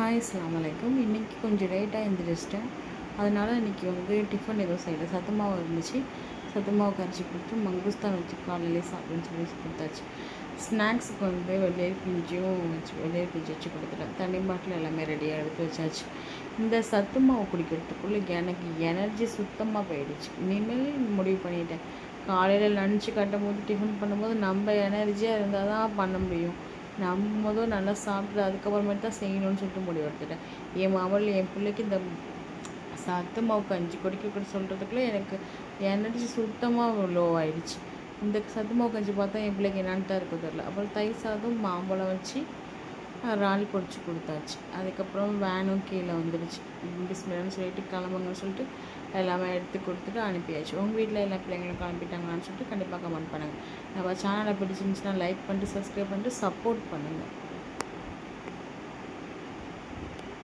Hi அஸ்ஸலாமு அலைக்கும். இன்றைக்கி கொஞ்சம் லேட்டாக எழுந்திரிச்சிட்டேன். அதனால் இன்றைக்கி டிஃபன் எதுவும் செய்யலை. சத்து மாவு இருந்துச்சு. சத்து மாவு கரைச்சி கொடுத்து மங்குஸ்தான் வச்சு காலையிலே சாப்பிடுன்னு சொல்லி கொடுத்தாச்சு. ஸ்நாக்ஸுக்கு வெள்ளரி பிஞ்சு வச்சு கொடுத்துட்டேன். தண்ணி பாட்டில் எல்லாமே ரெடியாக எடுத்து வச்சாச்சு. இந்த சத்து மாவு குடிக்கிறதுக்குள்ளே எனக்கு எனர்ஜி சுத்தமாக போயிடுச்சு. இனிமேல் முடிவு பண்ணிட்டேன், காலையில் லஞ்சு கட்டும் போது டிஃபன் பண்ணும்போது நம்ம எனர்ஜியாக இருந்தால் தான் பண்ண முடியும். நம்ம நல்லா சாப்பிட்டு அதுக்கப்புறமேட்டு தான் செய்யணும்னு சொல்லிட்டு முடிவு எடுத்துட்டேன். என் மாவள் என் பிள்ளைக்கு இந்த சத்து மாவு கஞ்சி குடிக்க சொல்கிறதுக்குள்ளே எனக்கு எனர்ஜி சுத்தமாக லோ ஆகிடுச்சு. இந்த சத்து மாவு கஞ்சி பார்த்தா என் பிள்ளைக்கு என்னான்னு தான் இருக்க தெரியல. அப்புறம் தயிர் சாதம் மாம்பழம் வச்சு இறால் பொரிச்சு கொடுத்தாச்சு. அதுக்கப்புறம் வேனும் கீழே வந்துடுச்சு. பிஸ்மில்லான்னு சொல்லிட்டு கிளம்புங்கன்னு சொல்லிட்டு எல்லாமே எடுத்து கொடுத்துட்டு அனுப்பியாச்சு. உங்கள் வீட்டில் எல்லா பிள்ளைங்களும் கிளம்பிட்டாங்களான்னு சொல்லிட்டு கண்டிப்பாக கமெண்ட் பண்ணுங்கள். நம்ம சேனலை பிடிச்சிருந்துச்சுன்னா லைக் பண்ணிட்டு சப்ஸ்கிரைப் பண்ணிட்டு சப்போர்ட் பண்ணுங்கள்.